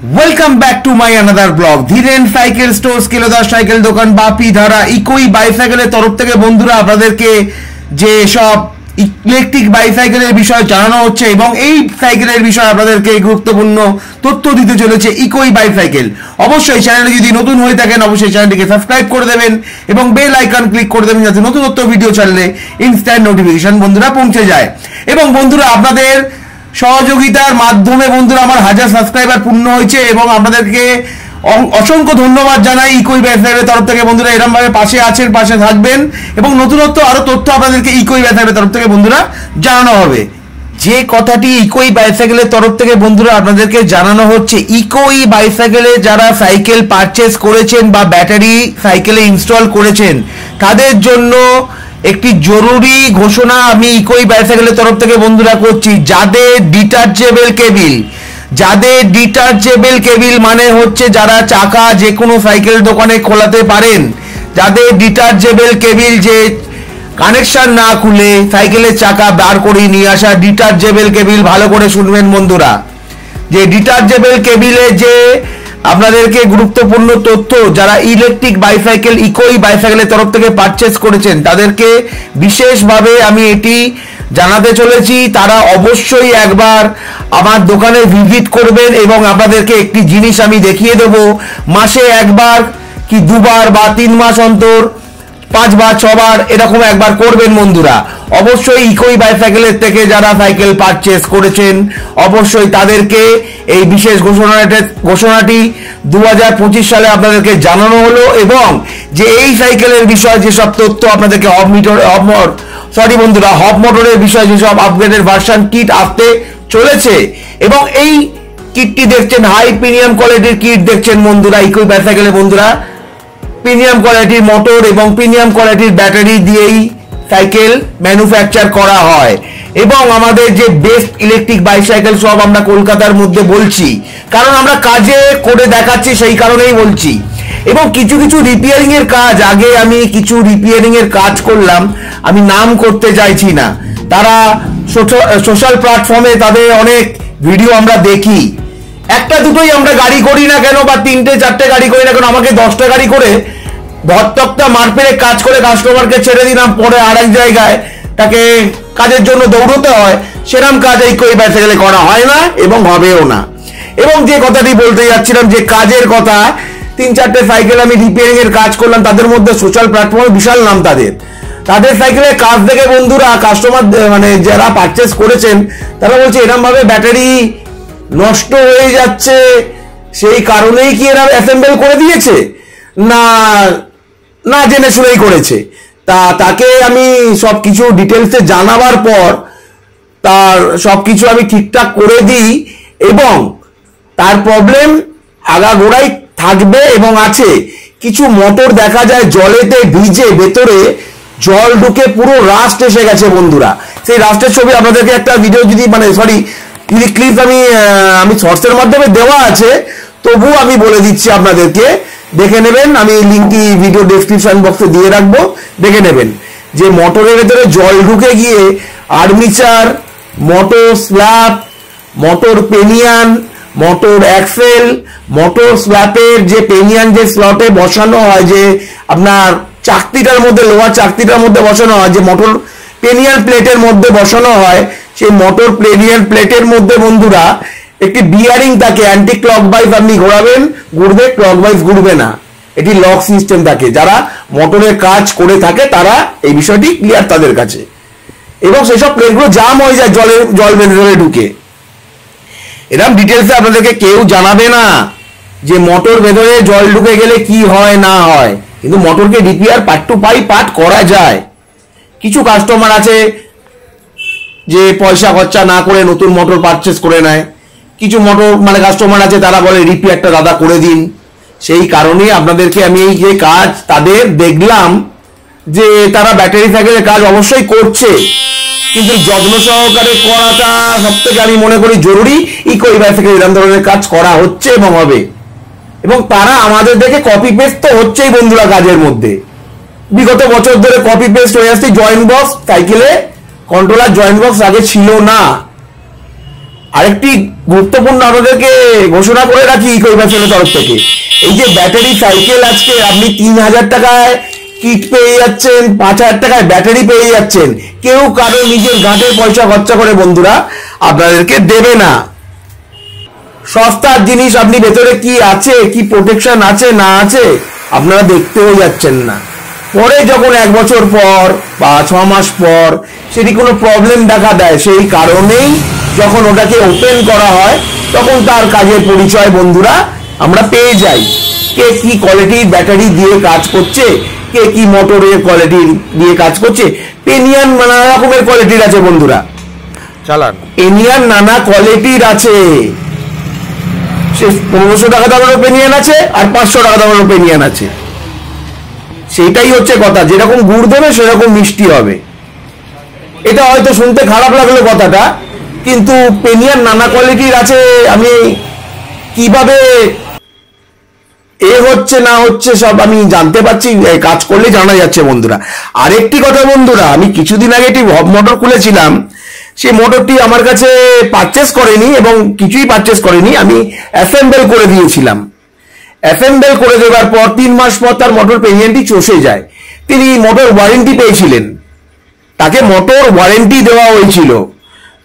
Welcome back to my another blog Dhiren cycle stores Kelodar cycle दोकान बापीधारा इकोई বাইসাইকেলের তরফ থেকে বন্ধুরা আপনাদেরকে যে সব ইলেকট্রিক বাইসাইকেলের বিষয়ে জানানো হচ্ছে এবং এই সাইকেলের বিষয়ে আপনাদেরকে গুরুত্বপূর্ণ তথ্য দিতে চলেছে ইকোই বাইসাইকেল। অবশ্যই চ্যানেলে যদি নতুন হয়ে থাকেন অবশ্যই চ্যানেলটিকে সাবস্ক্রাইব করে দেবেন এবং বেল আইকন ক্লিক করে দেবেন যাতে নতুন নতুন ভিডিও ছাড়লে ইনস্ট্যান্ট নোটিফিকেশন বন্ধুরা পৌঁছে যায়। এবং বন্ধুরা আপনাদের সহযোগিতার মাধ্যমে বন্ধুরা আমার 1000 সাবস্ক্রাইবার পূর্ণ হয়েছে এবং আপনাদেরকে অসংখ্য ধন্যবাদ জানাই ইকোই বাইসাইকেলের তরফ থেকে। বন্ধুরা এরকম ভাবে পাশে আছেন, পাশে থাকবেন এবং নতুনত্ব আরো তথ্য আপনাদেরকে ইকোই বাইসাইকেলের তরফ থেকে বন্ধুরা জানানো হবে। যে কথাটি ইকোই বাইসাইকেলের তরফ থেকে বন্ধুরা আপনাদেরকে জানানো হচ্ছে, ইকোই বাইসাইকেলে যারা সাইকেল পারচেজ করেছেন বা ব্যাটারি সাইকেলে ইনস্টল করেছেন তাদের জন্য একটি জরুরি ঘোষণা আমি ইকোই বাইসাইকেলের তরফ থেকে বন্ধুরা করছি। যাদের ডিটাচেবল কেবিল মানে হচ্ছে যারা চাকা যে কোনো সাইকেল দোকানে খোলাতে পারেন, যাদের ডিটাচেবল কেবিল যে কানেকশন না খুলে সাইকেলের চাকা বার করে নিয়ে আসা ডিটাচেবল কেবিল, ভালো করে শুনবেন বন্ধুরা, যে ডিটাচেবল কেবিলে যে আপনাদেরকে গুরুত্বপূর্ণ তথ্য যারা ইলেকট্রিক বাইসাইকেল ইকোই বাইসাইকেলের তরফ থেকে পারচেজ করেছেন তাদেরকে বিশেষভাবে আমি এটি জানাতে চলেছি। তারা অবশ্যই একবার আমার দোকানে ভিজিট করবেন এবং আপনাদেরকে একটি জিনিস আমি দেখিয়ে দেব। মাসে একবার কি দুবার বা 3 মাস অন্তর 5 বার 6 বার এরকম একবার করবেন বন্ধুরা। অবশ্যই ইকোই বাইসাইকেলের থেকে যারা সাইকেল পারচেজ করেছেন অবশ্যই তাদেরকে এই বিশেষ ঘোষণাটি 2025 সালে আপনাদেরকে জানানো হলো এবং যে এই সাইকেলের বিষয়ে যেসব তথ্য আপনাদেরকে হব মোটরের বিষয়ে যেসব আপগ্রেডের ভার্সন কিট আসতে চলেছে এবং এই কিটটি দেখছেন হাই প্রিমিয়াম কোয়ালিটির কিট দেখছেন বন্ধুরা। ইকোই বাইসাইকেলে বন্ধুরা প্রিমিয়াম কোয়ালিটির মোটর এবং প্রিমিয়াম কোয়ালিটির ব্যাটারি দিয়েই সাইকেল ম্যানুফ্যাকচার করা হয় এবং আমাদের যে বেস্ট ইলেকট্রিক বাইসাইকেল সব আমরা কলকাতার মধ্যে বলছি, কারণ আমরা কাজে করে দেখাচ্ছি সেই কারণেই বলছি। এবং কিছু রিপেয়ারিং এর কাজ, আগে আমি কিছু রিপেয়ারিং এর কাজ করলাম, আমি নাম করতে চাইছি না, তারা সোশ্যাল প্ল্যাটফর্মে তাদের অনেক ভিডিও আমরা দেখি। একটা দুটোই আমরা গাড়ি করি না কেন বা 3টে 4টে গাড়ি করি না কেন, আমাকে 10টা গাড়ি করে ভরতকটা মারপেরে কাজ করে কাস্টমারকে ছেড়ে দিলাম, পরে আরেক জায়গায় তাকে কাজের জন্য দৌড়তে হয়, সেরকম কাজ ইকোই বাইসাইকেলে করা হয় না এবং হবেও না। এবং যে কথাটি বলতে যাচ্ছিলাম যে কাজের কথা, 3-4টে সাইকেল আমি রিপেয়ারিং এর কাজ করলাম, তাদের মধ্যে সোশ্যাল প্ল্যাটফর্মে বিশাল নাম তাদের সাইকেলের কাজ দেখে বন্ধুরা কাস্টমার মানে যারা পারচেজ করেছেন তারা বলছে এরকম ভাবে ব্যাটারি নষ্ট হয়ে যাচ্ছে, সেই কারণেই কি এরা অ্যাসেম্বল করে দিয়েছে না জেনে শুনেই করেছে। তাকে আমি সবকিছু ডিটেলসে জানাবার পর তার সবকিছু আমি ঠিকঠাক করে দিই এবং তার প্রবলেম আগাগোড়াই থাকবে এবং আছে। কিছু মোটর দেখা যায় জলেতে ভিজে ভেতরে জল ঢুকে পুরো রাস্ট এসে গেছে বন্ধুরা। সেই রাস্টের ছবি আপনাদেরকে একটা ভিডিও যদি ক্লিপ আমি শর্টসের মাধ্যমে দেওয়া আছে, তবুও আমি বলে দিচ্ছি আপনাদেরকে, দেখে নেবেন, আমি লিঙ্কটি ভিডিও ডেসক্রিপশন বক্সে দিয়ে রাখবো, দেখে নেবেন যে মোটরের ভেতরে জল ঢুকে গিয়ে আর্মিচার, মোটর স্ল্যাপ, motor pinion, motor axle, motor স্ল্যাপের যে পেনিয়ান যে স্লটে বসানো হয়, যে আপনার চাকতিটার মধ্যে লোহার চাকতিটার মধ্যে বসানো হয়, যে মোটর পেনিয়ান প্লেটের মধ্যে বসানো হয়, সেই মোটর পেনিয়ান প্লেটের মধ্যে বন্ধুরা একটি বিয়ারিং থাকে, অ্যান্টি ক্লকওয়াইজ আপনি ঘুরবে ক্লকওয়াইজ ঘুরবে না, এটি লক সিস্টেম থাকে। যারা মোটরের কাজ করে থাকে তারা এই বিষয়টি ক্লিয়ার তাদের কাছে, এবং সেসব প্লেটগুলো জাম হয়ে যায় জল ভেতরে ঢুকে। এরকম ডিটেলসে আপনাদেরকে কেউ জানাবে না যে মোটর ভেতরে জল ঢুকে গেলে কি হয় না হয়, কিন্তু মোটরকে রিপেয়ার পার্ট টু পার্ট করা যায়। কিছু কাস্টমার আছে যে পয়সা খরচা না করে নতুন মোটর পারচেজ করে নেয়, কিছু মোটর মানে কাস্টমার আছে তারা বলে রিপেয়ারটা দাদা করে দিন। সেই কারণে আপনাদেরকে আমি এই যে কাজ তাদের দেখলাম যে তারা ব্যাটারি সাইকেলের কাজ অবশ্যই করছে, কিন্তু যত্ন সহকারে করাটা সব থেকে আমি মনে করি জরুরি। ইকোই বাইসাইকেল এরকম ধরনের কাজ করা হচ্ছে এবং হবে, এবং তারা আমাদের দেখে কপি পেস্ট তো হচ্ছেই বন্ধুরা। কাজের মধ্যে বিগত বছর ধরে কপি পেস্ট হয়ে আসছে। জয়েন্ট বক্স সাইকেলে কন্ট্রোলার জয়েন্ট বক্স আগে ছিল না, আরেকটি গুরুত্বপূর্ণ আপনাদেরকে ঘোষণা করে রাখি ইকোই বাইসাইকেলের তরফ থেকে, এই যে ব্যাটারি সাইকেল আজকে আপনি 3000 টাকায় কিট পেয়ে যাচ্ছেন, 5000 টাকায় ব্যাটারি পেয়ে যাচ্ছেন, কেউ কারো নিজের ঘাটের পয়সা খরচা করে বন্ধুরা আপনাদেরকে দেবে না। সস্তার জিনিস আপনি ভেতরে কি আছে, কি প্রোটেকশন আছে না আছে আপনারা দেখতেও যাচ্ছেন না। পরে যখন 1 বছর পর বা 6 মাস পর সেটি কোনো প্রবলেম দেখা দেয়, সেই কারণেই যখন ওটাকে ওপেন করা হয় তখন তার কাজের পরিচয় বন্ধুরা আমরা পেয়ে যাই। কে কি কোয়ালিটির ব্যাটারি দিয়ে কাজ করছে, কে কি মোটরের কোয়ালিটি দিয়ে কাজ করছে। পেনিয়ান নানা রকমের কোয়ালিটির আছে বন্ধুরা, চালান পেনিয়ান নানা কোয়ালিটির আছে। সে 1500 টাকা দামের পেনিয়ান আছে আর 500 টাকা দামের পেনিয়ান আছে। সেটাই হচ্ছে কথা, যেরকম গুড় দেবে সেরকম মিষ্টি হবে। এটা হয়তো শুনতে খারাপ লাগলো কথাটা, কিন্তু পেনিয়ান নানা কোয়ালিটির আছে। আমি কিভাবে হচ্ছে না হচ্ছে সব আমি জানতে পারছি, কাজ করলে জানা যাচ্ছে বন্ধুরা। আরেকটি কথা বন্ধুরা, আমি কিছুদিন আগে একটি হব মোটর খুলেছিলাম, সেই মোটরটি আমার কাছে পারচেস করেনি এবং কিছুই পারচেস করেনি, আমি অ্যাসেম্বল করে দিয়েছিলাম। অ্যাসেম্বল করে দেওয়ার পর 3 মাস পর তার মোটর পেনিয়ানটি চষে যায়। তিনি মোটর ওয়ারেন্টি পেয়েছিলেন, তাকে মোটর ওয়ারেন্টি দেওয়া হয়েছিল।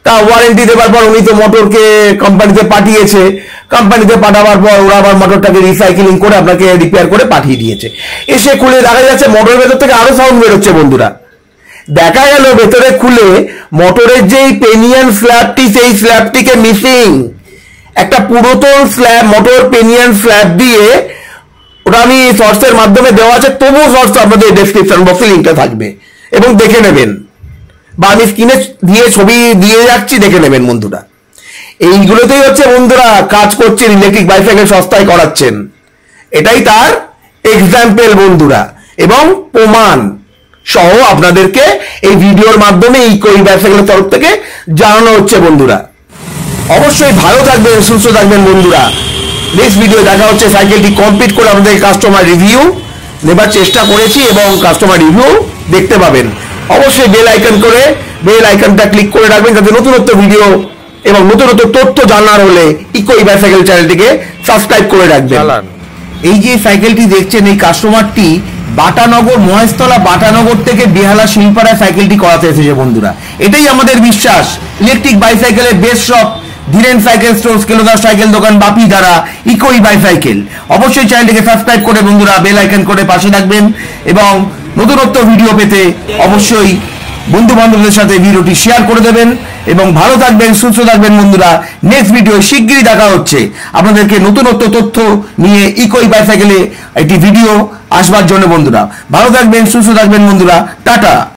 তা ওয়ারেন্টি দেওয়ার পর উনি তো মোটরকে কোম্পানিতে পাঠিয়েছে, কোম্পানিতে পাঠাবার পর ওরা আবার মোটরটাকে রিসাইকেলিং করে আপনাকে রিপেয়ার করে পাঠিয়ে দিয়েছে। এসে খুলে দেখা যাচ্ছে মোটরের ভেতর থেকে আরো সাউন্ড বেরোচ্ছে বন্ধুরা। দেখা গেল ভেতরে খুলে মোটরের যেই পেনিয়ান স্ল্যাবটি, সেই স্ল্যাবটিকে মিসিং। একটা পুরাতন স্ল্যাব, মোটর পেনিয়ান স্ল্যাব দিয়ে, ওটা আমি শর্টসের মাধ্যমে দেওয়া আছে, তবুও শর্টস আপনাদের ডেসক্রিপশন বক্সে লিঙ্কটা থাকবে এবং দেখে নেবেন, বা আমি স্ক্রিনে দিয়ে ছবি দিয়ে যাচ্ছি, দেখে নেবেন বন্ধুরা। এইগুলোতেই হচ্ছে বন্ধুরা কাজ করছেন, ইলেকট্রিক বাইসাইকেল সস্তায় করাচ্ছেন। এটাই তার এক্সাম্পল বন্ধুরা, এবং প্রমাণ সহ আপনাদেরকে এই ভিডিওর মাধ্যমে ইকোই বাইসাইকেলের তরফ থেকে জানানো হচ্ছে বন্ধুরা। অবশ্যই ভালো থাকবেন, সুস্থ থাকবেন বন্ধুরা। নেক্সট ভিডিও দেখা হচ্ছে। সাইকেলটি কমপ্লিট করে আমাদের কাস্টমার রিভিউ নেবার চেষ্টা করেছি এবং কাস্টমার রিভিউ দেখতে পাবেন। অবশ্যই বেল আইকনটা ক্লিক করে রাখবেন, যাতে নতুনত্ব ভিডিও এবং নতুনত্ব তথ্য জানার হলে ইকোই বাইসাইকেল চ্যানেলটিকে সাবস্ক্রাইব করে রাখবেন। এই যে সাইকেলটি দেখছেন, এই কাস্টমারটি বাটানগর, মহেশতলা বাটানগর থেকে বেহালা শিলপাড়ায় সাইকেলটি করাতে এসেছে বন্ধুরা। এটাই আমাদের বিশ্বাস। ইলেকট্রিক বাইসাইকেলের best shop Dhiren cycle store, Kelodar cycle দোকান, বাপি দ্বারা ইকোই বাইসাইকেল। অবশ্যই চ্যানেলটিকে সাবস্ক্রাইব করে বন্ধুরা বেল আইকন করে পাশে থাকবেন, এবং নতুনত্ব ভিডিও পেতে অবশ্যই বন্ধু বান্ধবদের সাথে ভিডিওটি শেয়ার করে দেবেন। এবং ভালো থাকবেন, সুস্থ থাকবেন বন্ধুরা। নেক্সট ভিডিও শিগগিরই দেখা হচ্ছে আপনাদেরকে নতুনত্ব তথ্য নিয়ে ইকোই বাইসাইকেলে একটি ভিডিও আসবার জন্য বন্ধুরা। ভালো থাকবেন, সুস্থ থাকবেন বন্ধুরা। টাটা।